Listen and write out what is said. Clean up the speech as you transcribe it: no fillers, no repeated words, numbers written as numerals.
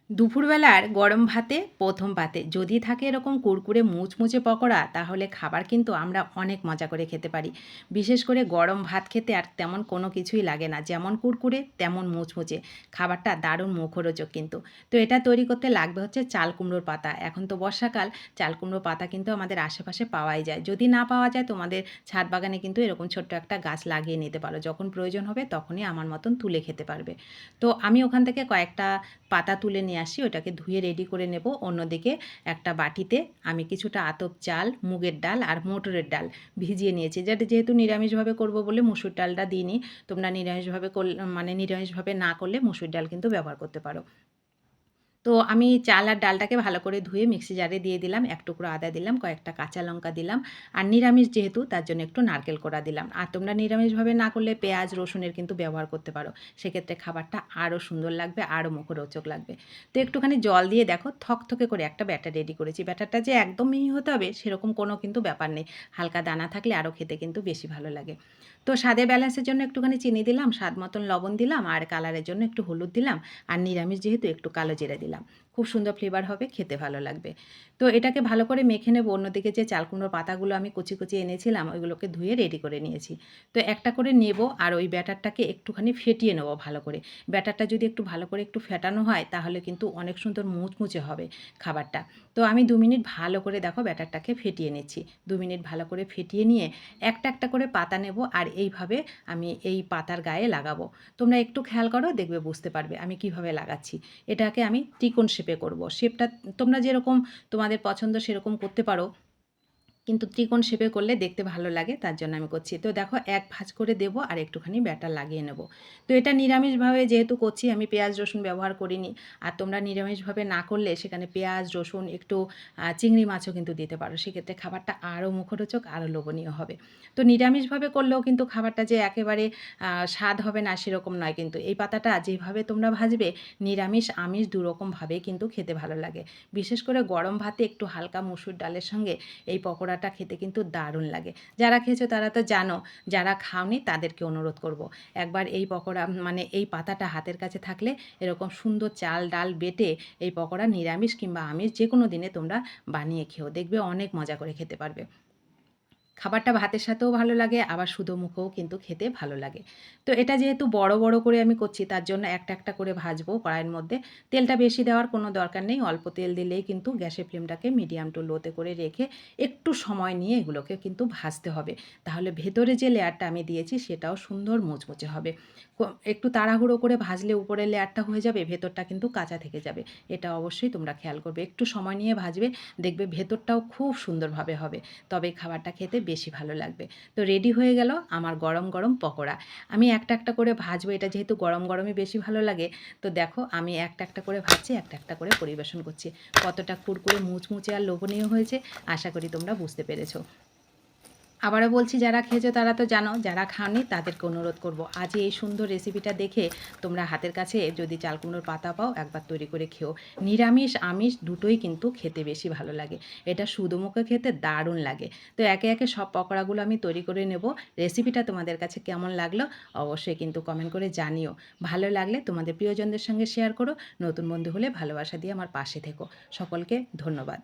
দুপুরবেলার গরম ভাতে প্রথম পাতে যদি থাকে এরকম কুরকুরে মুচমুচে পকোড়া, তাহলে খাবার কিন্তু আমরা অনেক মজা করে খেতে পারি। বিশেষ করে গরম ভাত খেতে আর তেমন কোনো কিছুই লাগে না, যেমন কুরকুরে তেমন মুচমুচে। খাবারটা দারুণ মুখরোচক কিন্তু। তো এটা তৈরি করতে লাগবে হচ্ছে চাল কুমড়োর পাতা। এখন তো বর্ষাকাল, চাল কুমড়োর পাতা কিন্তু আমাদের আশেপাশে পাওয়াই যায়। যদি না পাওয়া যায়, তোমাদের ছাদ বাগানে কিন্তু এরকম ছোট্ট একটা গাছ লাগিয়ে নিতে পারো। যখন প্রয়োজন হবে তখনই আমার মতন তুলে খেতে পারবে। তো আমি ওখান থেকে কয়েকটা পাতা তুলে নিয়ে আসি, ওটাকে ধুয়ে রেডি করে নেব। অন্যদিকে একটা বাটিতে আমি কিছুটা আতপ চাল, মুগের ডাল আর মটরের ডাল ভিজিয়ে নিয়েছি। যেহেতু নিরামিষভাবে করব বলে মুসুর ডালটা দিইনি। তোমরা নিরামিষভাবে মানে নিরামিষভাবে না করলে মুসুর ডাল কিন্তু ব্যবহার করতে পারো। তো আমি চাল আর ডালটাকে ভালো করে ধুয়ে মিক্সি জারে দিয়ে দিলাম। এক টুকরো আদা দিলাম, কয়েকটা কাঁচা লঙ্কা দিলাম। আর নিরামিষ যেহেতু, তার জন্য একটু নারকেল কোড়া দিলাম। আর তোমরা নিরামিষভাবে না করলে পেঁয়াজ, রসুনের কিন্তু ব্যবহার করতে পারো। সেক্ষেত্রে খাবারটা আরও সুন্দর লাগবে, আরও মুখরোচক লাগবে। তো একটুখানি জল দিয়ে দেখো থকথকে করে একটা ব্যাটার রেডি করেছি। ব্যাটারটা যে একদম মিহি হতে হবে সেরকম কোনো কিন্তু ব্যাপার নেই। হালকা দানা থাকলে আরও খেতে কিন্তু বেশি ভালো লাগে। তো স্বাদের ব্যালেন্সের জন্য একটুখানি চিনি দিলাম, স্বাদ মতন লবণ দিলাম, আর কালারের জন্য একটু হলুদ দিলাম। আর নিরামিষ যেহেতু একটু কালো জিরা দিলাম। খুব সুন্দর ফ্লেভার হবে, খেতে ভালো লাগবে। তো এটাকে ভালো করে মেখে নেব। অন্যদিকে যে চাল কুমড়োর পাতাগুলো আমি কুচি কুচি এনেছিলাম, ওইগুলোকে ধুয়ে রেডি করে নিয়েছি। তো একটা করে নেব আর ওই ব্যাটারটাকে একটুখানি ফেটিয়ে নেব ভালো করে। ব্যাটারটা যদি একটু ভালো করে একটু ফেটানো হয়, তাহলে কিন্তু অনেক সুন্দর মুচমুচে হবে খাবারটা। তো আমি 2 মিনিট ভালো করে দেখো ব্যাটারটাকে ফেটিয়ে নিচ্ছি। 2 মিনিট ভালো করে ফেটিয়ে নিয়ে একটা একটা করে পাতা নেব আর এইভাবে আমি এই পাতার গায়ে লাগাবো। তোমরা একটু খেয়াল করো, দেখবে বুঝতে পারবে আমি কিভাবে লাগাচ্ছি। এটাকে আমি ত্রিকোণ শেপে করব। শেপটা তোমরা যেরকম তোমাদের পছন্দ সেরকম করতে পারো, কিন্তু ত্রিকোণ শেপে করলে দেখতে ভালো লাগে, তার জন্য আমি করছি। তো দেখো এক ভাঁজ করে দেব আর একটুখানি ব্যাটার লাগিয়ে নেব। তো এটা নিরামিষভাবে যেহেতু করছি, আমি পেঁয়াজ রসুন ব্যবহার করিনি। আর তোমরা নিরামিষভাবে না করলে সেখানে পেঁয়াজ রসুন একটু চিংড়ি মাছও কিন্তু দিতে পারো। সেক্ষেত্রে খাবারটা আরও মুখরোচক, আরও লোভনীয় হবে। তো নিরামিষভাবে করলেও কিন্তু খাবারটা যে একেবারে স্বাদ হবে না সেরকম নয়, কিন্তু এই পাতাটা যেভাবে তোমরা ভাজবে, নিরামিষ আমিষ দুরকমভাবেই কিন্তু খেতে ভালো লাগে। বিশেষ করে গরম ভাতে একটু হালকা মসুর ডালের সঙ্গে এই পকোড়াটা খেতে কিন্তু দারুণ লাগে। যারা খেয়েছো তারা তো জানো, যারা খাওনি তাদেরকে অনুরোধ করব। একবার এই পকোড়া মানে এই পাতাটা হাতের কাছে থাকলে এরকম সুন্দর চাল ডাল বেটে এই পকোড়া নিরামিষ কিংবা আমিষ যে কোনো দিনে তোমরা বানিয়ে খেও, দেখবে অনেক মজা করে খেতে পারবে। খাবারটা ভাতের সাথেও ভালো লাগে, আবার শুধু মুখেও কিন্তু খেতে ভালো লাগে। তো এটা যেহেতু বড় বড় করে আমি করছি, তার জন্য একটা একটা করে ভাজবো কড়াইয়ের মধ্যে। তেলটা বেশি দেওয়ার কোনো দরকার নেই, অল্প তেল দিলেই কিন্তু গ্যাসের ফ্লেমটাকে মিডিয়াম টু লোতে করে রেখে একটু সময় নিয়ে এগুলোকে কিন্তু ভাজতে হবে। তাহলে ভেতরে যে লেয়ারটা আমি দিয়েছি সেটাও সুন্দর মুচমুচে হবে। একটু তাড়াহুড়ো করে ভাজলে উপরের লেয়ারটা হয়ে যাবে, ভেতরটা কিন্তু কাঁচা থেকে যাবে। এটা অবশ্যই তোমরা খেয়াল করবে, একটু সময় নিয়ে ভাজবে, দেখবে ভেতরটাও খুব সুন্দরভাবে হবে। তবে খাবারটা খেতে বেশি ভালো লাগবে। তো রেডি হয়ে গেল আমার গরম গরম পকোড়া। আমি একটা একটা করে ভাজবো, এটা যেহেতু গরম গরমই বেশি ভালো লাগে। তো দেখো আমি একটা একটা করে ভাজছি, একটা একটা করে পরিবেশন করছি। কতটা কুরকুরে মুচমুচে আর লোভনীয় হয়েছে, আশা করি তোমরা বুঝতে পেরেছো। আবারও বলছি, যারা খেয়েছো তারা তো জানো, যারা খাওনি তাদেরকে অনুরোধ করব, আজ এই সুন্দর রেসিপিটা দেখে তোমরা হাতের কাছে যদি চাল কুমড়োর পাতা পাও, একবার তৈরি করে খেও। নিরামিষ আমিষ দুটোই কিন্তু খেতে বেশি ভালো লাগে। এটা শুধু মুখে খেতে দারুণ লাগে। তো একে একে সব পকোড়াগুলো আমি তৈরি করে নেব। রেসিপিটা তোমাদের কাছে কেমন লাগলো অবশ্যই কিন্তু কমেন্ট করে জানিও। ভালো লাগলে তোমাদের প্রিয়জনদের সঙ্গে শেয়ার করো। নতুন বন্ধু হলে ভালোবাসা দিয়ে আমার পাশে থেকো। সকলকে ধন্যবাদ।